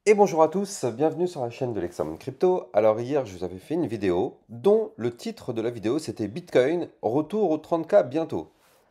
Et bonjour à tous, bienvenue sur la chaîne de l'Examen Crypto. Alors hier, je vous avais fait une vidéo dont le titre de la vidéo c'était Bitcoin, retour aux 30K bientôt.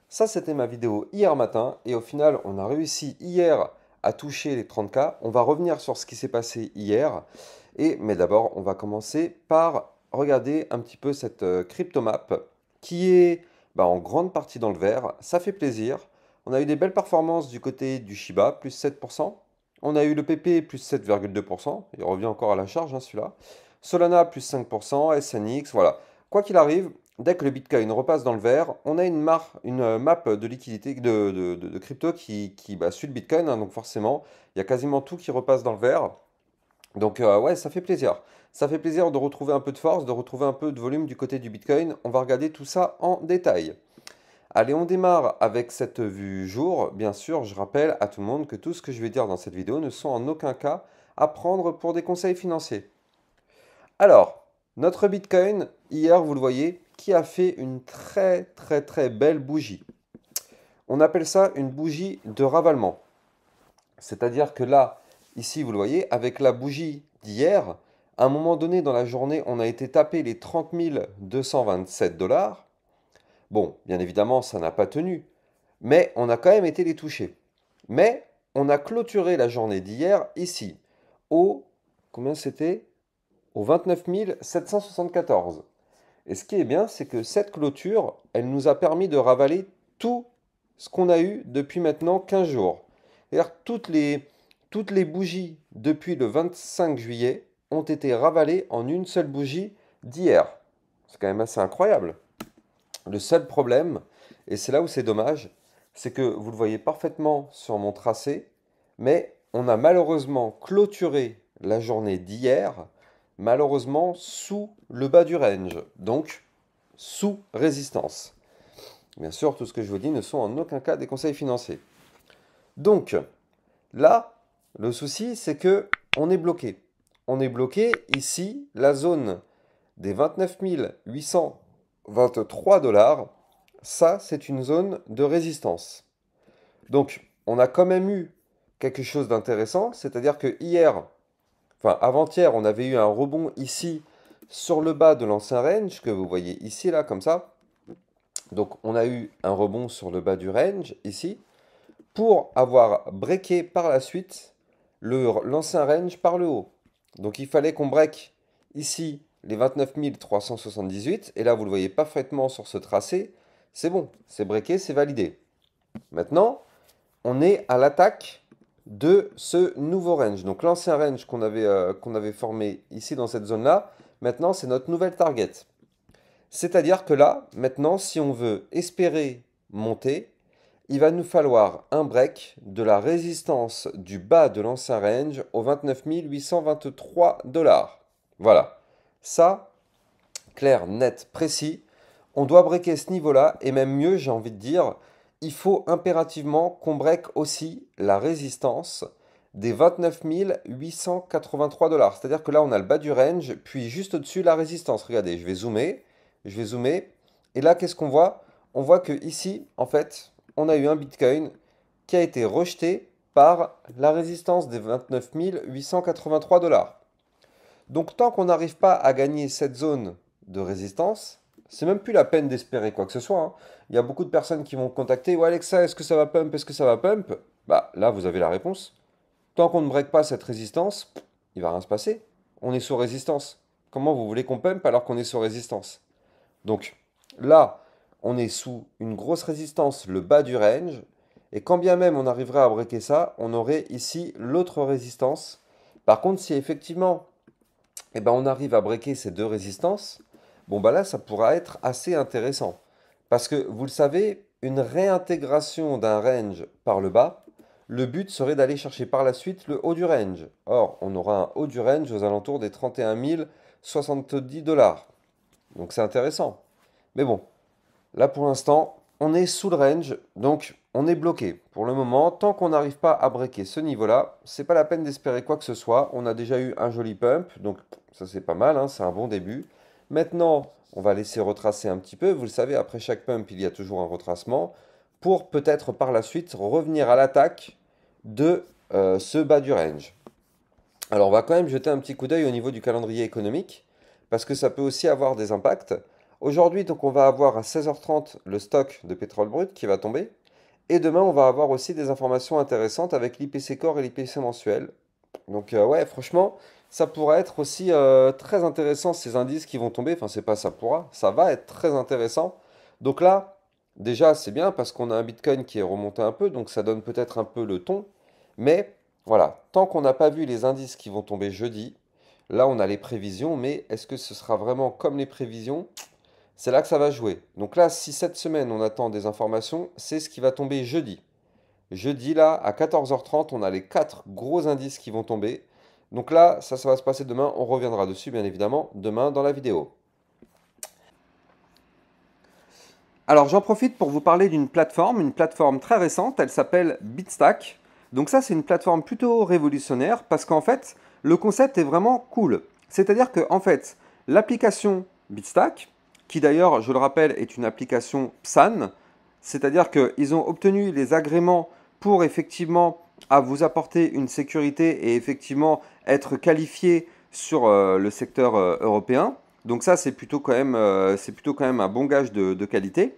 Ça, c'était ma vidéo hier matin et au final, on a réussi hier à toucher les 30K. On va revenir sur ce qui s'est passé hier. Mais d'abord, on va commencer par regarder un petit peu cette cryptomap qui est en grande partie dans le vert. Ça fait plaisir. On a eu des belles performances du côté du Shiba, plus 7%. On a eu le PP plus 7,2%, il revient encore à la charge celui-là. Solana plus 5%, SNX, voilà. Quoi qu'il arrive, dès que le Bitcoin repasse dans le vert, on a une map de liquidité de crypto qui suit le Bitcoin, donc forcément, il y a quasiment tout qui repasse dans le vert. Donc ouais, ça fait plaisir. Ça fait plaisir de retrouver un peu de force, de retrouver un peu de volume du côté du Bitcoin. On va regarder tout ça en détail. Allez, on démarre avec cette vue jour. Bien sûr, je rappelle à tout le monde que tout ce que je vais dire dans cette vidéo ne sont en aucun cas à prendre pour des conseils financiers. Alors, notre Bitcoin, hier, vous le voyez, qui a fait une très belle bougie. On appelle ça une bougie de ravalement. C'est-à-dire que là, ici, vous le voyez, avec la bougie d'hier, à un moment donné dans la journée, on a été taper les 30 227 dollars. Bon, bien évidemment, ça n'a pas tenu, mais on a quand même été les toucher. Mais on a clôturé la journée d'hier ici, au, combien c'était? Au 29 774. Et ce qui est bien, c'est que cette clôture, elle nous a permis de ravaler tout ce qu'on a eu depuis maintenant 15 jours. C'est-à-dire toutes les bougies depuis le 25 juillet ont été ravalées en une seule bougie d'hier. C'est quand même assez incroyable. Le seul problème, et c'est là où c'est dommage, c'est que vous le voyez parfaitement sur mon tracé, mais on a malheureusement clôturé la journée d'hier, malheureusement sous le bas du range, donc sous résistance. Bien sûr, tout ce que je vous dis ne sont en aucun cas des conseils financiers. Donc, là, le souci, c'est que on est bloqué. On est bloqué ici, la zone des 29 823 dollars, ça, c'est une zone de résistance. Donc, on a quand même eu quelque chose d'intéressant, c'est-à-dire que hier, enfin avant-hier, on avait eu un rebond ici sur le bas de l'ancien range que vous voyez ici, là, comme ça. Donc, on a eu un rebond sur le bas du range ici pour avoir breaké par la suite l'ancien range par le haut. Donc, il fallait qu'on break ici les 29 378 et là, vous le voyez parfaitement sur ce tracé. C'est bon, c'est breaké, c'est validé. Maintenant, on est à l'attaque de ce nouveau range. Donc l'ancien range qu'on avait formé ici dans cette zone-là, maintenant c'est notre nouvelle target. C'est-à-dire que là, maintenant, si on veut espérer monter, il va nous falloir un break de la résistance du bas de l'ancien range au 29 823 dollars. Voilà. Ça, clair, net, précis. On doit breaker ce niveau-là, et même mieux, j'ai envie de dire, il faut impérativement qu'on break aussi la résistance des 29 883 dollars. C'est-à-dire que là, on a le bas du range, puis juste au-dessus, la résistance. Regardez, je vais zoomer, et là, qu'est-ce qu'on voit? On voit que ici, en fait, on a eu un Bitcoin qui a été rejeté par la résistance des 29 883 dollars. Donc tant qu'on n'arrive pas à gagner cette zone de résistance, c'est même plus la peine d'espérer quoi que ce soit, hein. Il y a beaucoup de personnes qui vont contacter, ouais Alexa, est-ce que ça va pump? Est-ce que ça va pump? Bah là, vous avez la réponse. Tant qu'on ne break pas cette résistance, il va rien se passer. On est sous résistance. Comment vous voulez qu'on pump alors qu'on est sous résistance? Donc là, on est sous une grosse résistance, le bas du range. Et quand bien même on arriverait à breaker ça, on aurait ici l'autre résistance. Par contre, si effectivement on arrive à breaker ces deux résistances, bon bah là ça pourra être assez intéressant. Parce que vous le savez, une réintégration d'un range par le bas, le but serait d'aller chercher par la suite le haut du range. Or, on aura un haut du range aux alentours des 31 070 dollars. Donc c'est intéressant. Mais bon, là pour l'instant, on est sous le range, donc on est bloqué. Pour le moment, tant qu'on n'arrive pas à breaker ce niveau-là, c'est pas la peine d'espérer quoi que ce soit. On a déjà eu un joli pump, donc ça c'est pas mal, hein, c'est un bon début. Maintenant, on va laisser retracer un petit peu. Vous le savez, après chaque pump, il y a toujours un retracement pour peut-être par la suite revenir à l'attaque de ce bas du range. Alors, on va quand même jeter un petit coup d'œil au niveau du calendrier économique, parce que ça peut aussi avoir des impacts. Aujourd'hui, donc, on va avoir à 16h30 le stock de pétrole brut qui va tomber. Et demain, on va avoir aussi des informations intéressantes avec l'IPC Core et l'IPC mensuel. Donc, ouais, franchement, ça pourra être aussi très intéressant, ces indices qui vont tomber. Enfin, c'est pas ça pourra, ça va être très intéressant. Donc là, déjà, c'est bien parce qu'on a un Bitcoin qui est remonté un peu, donc ça donne peut-être un peu le ton. Mais voilà, tant qu'on n'a pas vu les indices qui vont tomber jeudi, là, on a les prévisions, mais est-ce que ce sera vraiment comme les prévisions? C'est là que ça va jouer. Donc là, si cette semaine, on attend des informations, c'est ce qui va tomber jeudi. Jeudi, là, à 14h30, on a les 4 gros indices qui vont tomber. Donc là, ça va se passer demain. On reviendra dessus, bien évidemment, demain dans la vidéo. Alors j'en profite pour vous parler d'une plateforme, une plateforme très récente, elle s'appelle Bitstack. Donc ça c'est une plateforme plutôt révolutionnaire parce qu'en fait le concept est vraiment cool. C'est-à-dire que en fait l'application Bitstack, qui d'ailleurs je le rappelle est une application PSAN, c'est-à-dire qu'ils ont obtenu les agréments pour effectivement à vous apporter une sécurité et effectivement être qualifié sur le secteur européen. Donc ça c'est plutôt quand même un bon gage de qualité.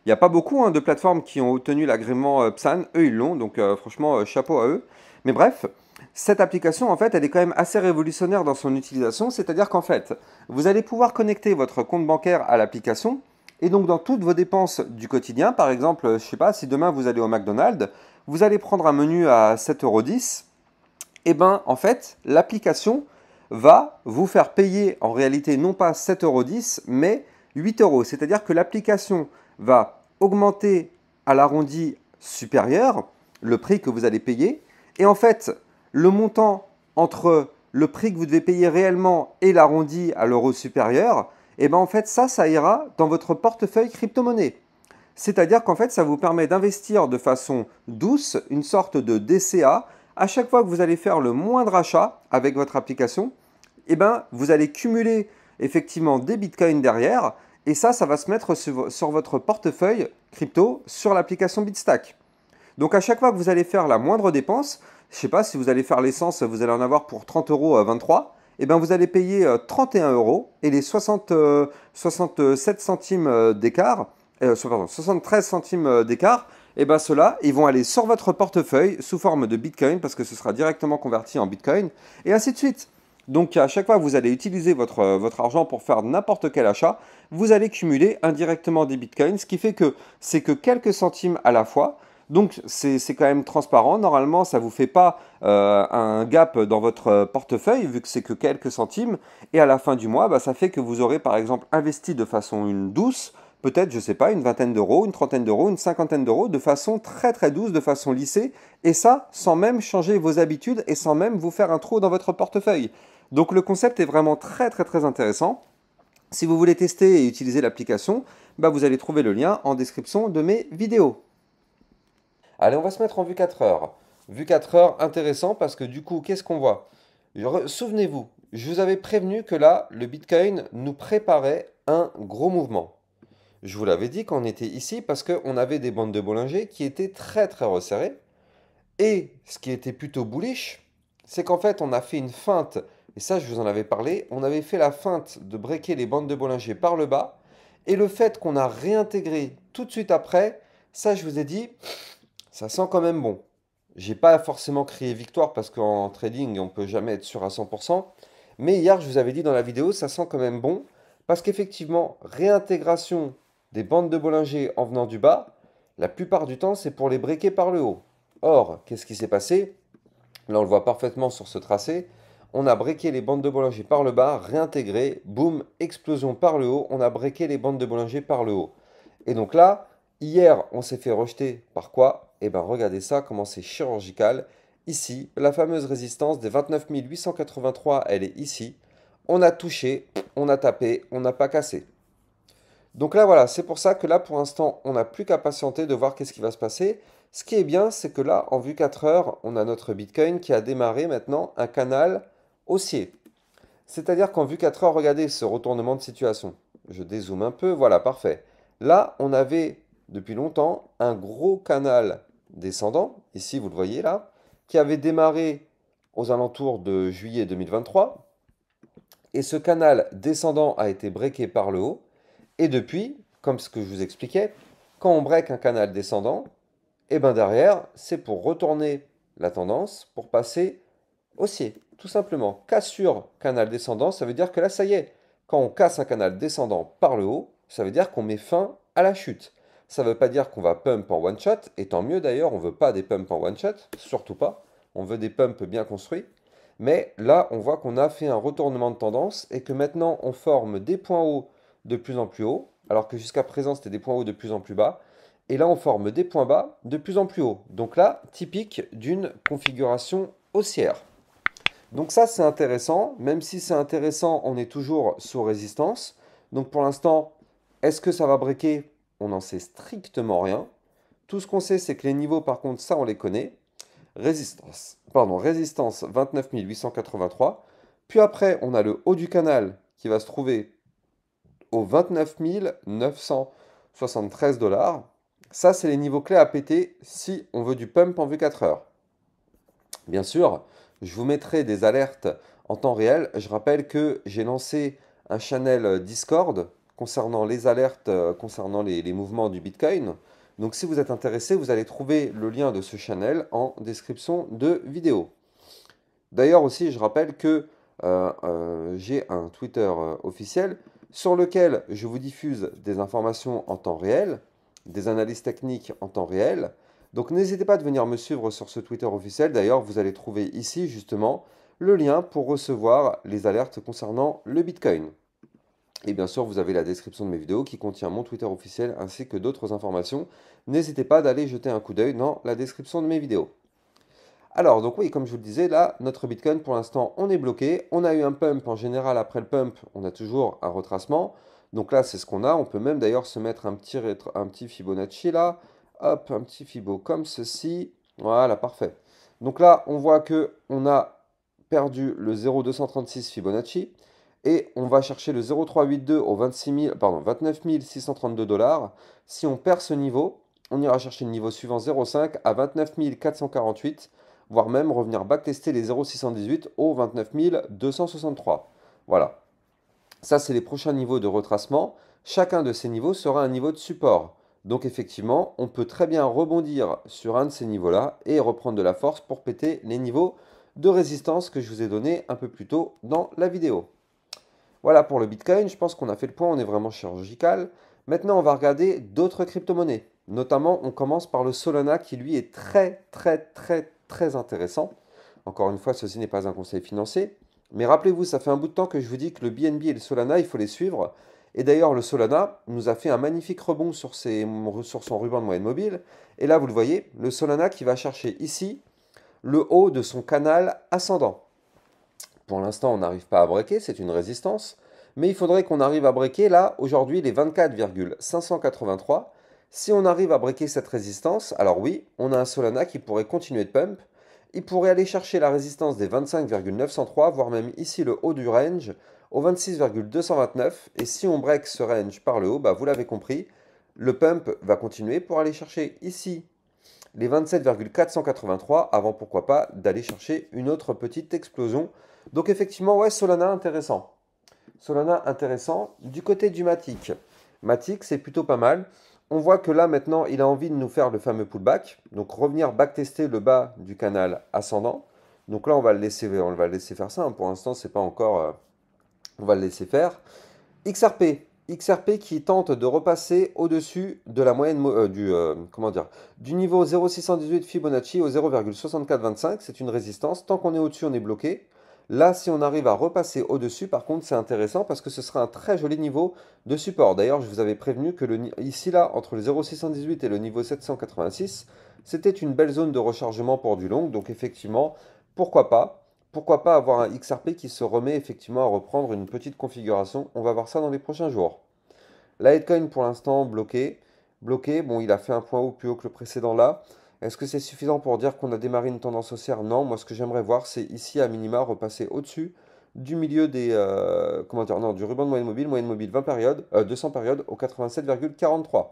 Il n'y a pas beaucoup de plateformes qui ont obtenu l'agrément PSAN. Eux, ils l'ont, donc franchement, chapeau à eux. Mais bref, cette application, en fait, elle est quand même assez révolutionnaire dans son utilisation. C'est-à-dire qu'en fait, vous allez pouvoir connecter votre compte bancaire à l'application. Et donc, dans toutes vos dépenses du quotidien, par exemple, je ne sais pas, si demain vous allez au McDonald's, vous allez prendre un menu à 7,10 €, et bien, en fait, l'application va vous faire payer en réalité non pas 7,10 €, mais 8 euros. C'est-à-dire que l'application va augmenter à l'arrondi supérieur le prix que vous allez payer. Et en fait, le montant entre le prix que vous devez payer réellement et l'arrondi à l'euro supérieur, et bien en fait, ça ira dans votre portefeuille crypto-monnaie. C'est-à-dire qu'en fait, ça vous permet d'investir de façon douce, une sorte de DCA. À chaque fois que vous allez faire le moindre achat avec votre application, eh ben, vous allez cumuler effectivement des bitcoins derrière. Et ça va se mettre sur votre portefeuille crypto sur l'application Bitstack. Donc à chaque fois que vous allez faire la moindre dépense, je ne sais pas si vous allez faire l'essence, vous allez en avoir pour 30 euros à 23, et bien vous allez payer 31 euros et les 67 centimes d'écart, pardon, 73 centimes d'écart, et bien ceux-là, ils vont aller sur votre portefeuille sous forme de Bitcoin parce que ce sera directement converti en Bitcoin et ainsi de suite. Donc à chaque fois que vous allez utiliser votre argent pour faire n'importe quel achat, vous allez cumuler indirectement des bitcoins, ce qui fait que c'est que quelques centimes à la fois. Donc c'est quand même transparent. Normalement, ça ne vous fait pas un gap dans votre portefeuille, vu que c'est que quelques centimes. Et à la fin du mois, bah, ça fait que vous aurez par exemple investi de façon douce, peut-être, je ne sais pas, une vingtaine d'euros, une trentaine d'euros, une cinquantaine d'euros, de façon très très douce, de façon lissée. Et ça, sans même changer vos habitudes et sans même vous faire un trou dans votre portefeuille. Donc le concept est vraiment très très très intéressant. Si vous voulez tester et utiliser l'application, bah, vous allez trouver le lien en description de mes vidéos. Allez, on va se mettre en vue 4 heures. Vue 4 heures, intéressant parce que du coup, qu'est-ce qu'on voit? Souvenez-vous, je vous avais prévenu que là, le Bitcoin nous préparait un gros mouvement. Je vous l'avais dit qu'on était ici parce qu'on avait des bandes de Bollinger qui étaient très très resserrées. Et ce qui était plutôt bullish, c'est qu'en fait, on a fait une feinte, et ça, je vous en avais parlé, on avait fait la feinte de breaker les bandes de Bollinger par le bas, et le fait qu'on a réintégré tout de suite après, ça, je vous ai dit, ça sent quand même bon. J'ai pas forcément crié victoire parce qu'en trading, on peut jamais être sûr à 100%. Mais hier, je vous avais dit dans la vidéo, ça sent quand même bon parce qu'effectivement, réintégration des bandes de Bollinger en venant du bas, la plupart du temps, c'est pour les breaker par le haut. Or, qu'est-ce qui s'est passé? Là, on le voit parfaitement sur ce tracé. On a breaké les bandes de Bollinger par le bas, réintégré, boum, explosion par le haut. On a breaké les bandes de Bollinger par le haut. Et donc là, hier, on s'est fait rejeter par quoi? Eh bien, regardez ça, comment c'est chirurgical. Ici, la fameuse résistance des 29 883, elle est ici. On a touché, on a tapé, on n'a pas cassé. Donc là, voilà, c'est pour ça que là, pour l'instant, on n'a plus qu'à patienter de voir qu'est-ce qui va se passer. Ce qui est bien, c'est que là, en vue 4 heures, on a notre Bitcoin qui a démarré maintenant un canal haussier. C'est-à-dire qu'en vue 4 heures, regardez ce retournement de situation. Je dézoome un peu, voilà, parfait. Là, on avait depuis longtemps un gros canal descendant, ici vous le voyez là, qui avait démarré aux alentours de juillet 2023. Et ce canal descendant a été breaké par le haut. Et depuis, comme ce que je vous expliquais, quand on break un canal descendant, et bien derrière, c'est pour retourner la tendance, pour passer haussier, tout simplement. Cassure canal descendant, ça veut dire que là, ça y est, quand on casse un canal descendant par le haut, ça veut dire qu'on met fin à la chute. Ça ne veut pas dire qu'on va pump en one shot, et tant mieux d'ailleurs, on ne veut pas des pumps en one shot, surtout pas. On veut des pumps bien construits. Mais là, on voit qu'on a fait un retournement de tendance et que maintenant, on forme des points hauts de plus en plus hauts, alors que jusqu'à présent, c'était des points hauts de plus en plus bas. Et là, on forme des points bas de plus en plus hauts. Donc là, typique d'une configuration haussière. Donc ça, c'est intéressant. Même si c'est intéressant, on est toujours sous résistance. Donc pour l'instant, est-ce que ça va breaker? On n'en sait strictement rien. Tout ce qu'on sait, c'est que les niveaux, par contre, ça, on les connaît. Résistance 29 883. Puis après, on a le haut du canal qui va se trouver au 29 973 $. Ça, c'est les niveaux clés à péter si on veut du pump en V4 heures. Bien sûr, je vous mettrai des alertes en temps réel. Je rappelle que j'ai lancé un channel Discord concernant les alertes, concernant les mouvements du Bitcoin. Donc si vous êtes intéressé, vous allez trouver le lien de ce channel en description de vidéo. D'ailleurs aussi, je rappelle que j'ai un Twitter officiel sur lequel je vous diffuse des informations en temps réel, des analyses techniques en temps réel. Donc n'hésitez pas à venir me suivre sur ce Twitter officiel. D'ailleurs, vous allez trouver ici justement le lien pour recevoir les alertes concernant le Bitcoin. Et bien sûr, vous avez la description de mes vidéos qui contient mon Twitter officiel ainsi que d'autres informations. N'hésitez pas d'aller jeter un coup d'œil dans la description de mes vidéos. Alors, donc oui, comme je vous le disais, là, notre Bitcoin, pour l'instant, on est bloqué. On a eu un pump. En général, après le pump, on a toujours un retracement. Donc là, c'est ce qu'on a. On peut même d'ailleurs se mettre un petit Fibonacci là. Hop, un petit Fibo comme ceci. Voilà, parfait. Donc là, on voit que on a perdu le 0,236 Fibonacci. Et on va chercher le 0,382 au 29 632 $. Si on perd ce niveau, on ira chercher le niveau suivant 0,5 à 29 448, voire même revenir backtester les 0,618 au 29 263. Voilà. Ça, c'est les prochains niveaux de retracement. Chacun de ces niveaux sera un niveau de support. Donc effectivement, on peut très bien rebondir sur un de ces niveaux-là et reprendre de la force pour péter les niveaux de résistance que je vous ai donnés un peu plus tôt dans la vidéo. Voilà pour le Bitcoin, je pense qu'on a fait le point, on est vraiment chirurgical. Maintenant, on va regarder d'autres crypto-monnaies. Notamment, on commence par le Solana qui lui est très intéressant. Encore une fois, ceci n'est pas un conseil financier. Mais rappelez-vous, ça fait un bout de temps que je vous dis que le BNB et le Solana, il faut les suivre. Et d'ailleurs, le Solana nous a fait un magnifique rebond sur son ruban de moyenne mobile. Et là, vous le voyez, le Solana qui va chercher ici le haut de son canal ascendant. Pour l'instant, on n'arrive pas à breaker, c'est une résistance. Mais il faudrait qu'on arrive à breaker là, aujourd'hui, les 24,583. Si on arrive à breaker cette résistance, alors oui, on a un Solana qui pourrait continuer de pump. Il pourrait aller chercher la résistance des 25,903, voire même ici le haut du range, au 26,229. Et si on break ce range par le haut, bah vous l'avez compris, le pump va continuer pour aller chercher ici les 27,483 avant pourquoi pas d'aller chercher une autre petite explosion. Donc effectivement, ouais, Solana intéressant. Solana intéressant. Du côté du Matic, Matic c'est plutôt pas mal. On voit que là maintenant, il a envie de nous faire le fameux pullback. Donc revenir backtester le bas du canal ascendant. Donc là, on va le laisser faire ça. Pour l'instant, c'est pas encore. On va le laisser faire. XRP. XRP qui tente de repasser au-dessus de la moyenne du niveau 0,618 Fibonacci au 0,6425. C'est une résistance. Tant qu'on est au-dessus, on est bloqué. Là, si on arrive à repasser au-dessus, par contre, c'est intéressant parce que ce sera un très joli niveau de support. D'ailleurs, je vous avais prévenu que ici, là, entre le 0,618 et le niveau 786, c'était une belle zone de rechargement pour du long. Donc, effectivement, pourquoi pas? Pourquoi pas avoir un XRP qui se remet effectivement à reprendre une petite configuration? On va voir ça dans les prochains jours. Litecoin pour l'instant bloqué. Bloqué, bon il a fait un point haut plus haut que le précédent là. Est-ce que c'est suffisant pour dire qu'on a démarré une tendance haussière? Non, moi ce que j'aimerais voir c'est ici à minima repasser au-dessus du milieu des... non, du ruban de moyenne mobile 20 périodes, 200 périodes au 87,43.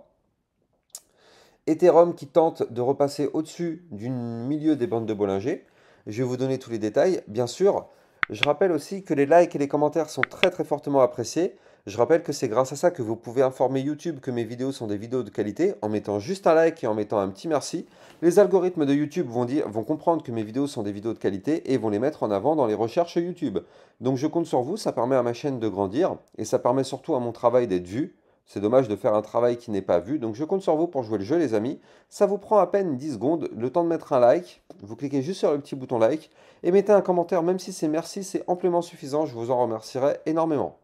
Ethereum qui tente de repasser au-dessus du milieu des bandes de Bollinger. Je vais vous donner tous les détails. Bien sûr, je rappelle aussi que les likes et les commentaires sont très très fortement appréciés. Je rappelle que c'est grâce à ça que vous pouvez informer YouTube que mes vidéos sont des vidéos de qualité en mettant juste un like et en mettant un petit merci. Les algorithmes de YouTube vont comprendre que mes vidéos sont des vidéos de qualité et vont les mettre en avant dans les recherches YouTube. Donc je compte sur vous, ça permet à ma chaîne de grandir et ça permet surtout à mon travail d'être vu. C'est dommage de faire un travail qui n'est pas vu, donc je compte sur vous pour jouer le jeu les amis. Ça vous prend à peine 10 secondes, le temps de mettre un like, vous cliquez juste sur le petit bouton like et mettez un commentaire, même si c'est merci, c'est amplement suffisant, je vous en remercierai énormément.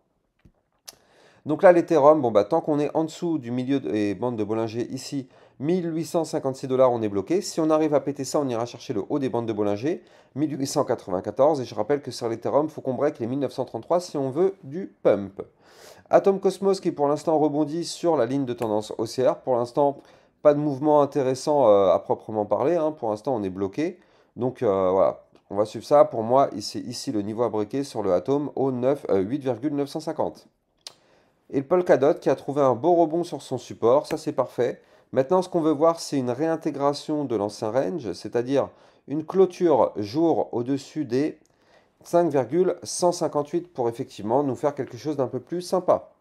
Donc là, l'Ethereum, bon bah tant qu'on est en dessous du milieu des bandes de Bollinger ici, 1856 $, on est bloqué. Si on arrive à péter ça, on ira chercher le haut des bandes de Bollinger, 1894. Et je rappelle que sur l'Ethereum, il faut qu'on break les 1933 si on veut du pump. Atom Cosmos qui pour l'instant rebondit sur la ligne de tendance haussière. Pour l'instant, pas de mouvement intéressant à proprement parler, hein. Pour l'instant, on est bloqué. Donc voilà, on va suivre ça. Pour moi, c'est ici le niveau à breaker sur le Atom au 8,950. Et le Polkadot qui a trouvé un beau rebond sur son support, ça c'est parfait. Maintenant, ce qu'on veut voir, c'est une réintégration de l'ancien range, c'est-à-dire une clôture jour au-dessus des 5,158 pour effectivement nous faire quelque chose d'un peu plus sympa.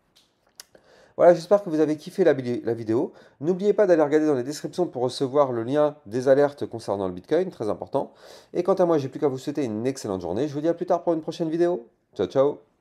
Voilà, j'espère que vous avez kiffé la vidéo. N'oubliez pas d'aller regarder dans les descriptions pour recevoir le lien des alertes concernant le Bitcoin, très important. Et quant à moi, j'ai plus qu'à vous souhaiter une excellente journée. Je vous dis à plus tard pour une prochaine vidéo. Ciao, ciao!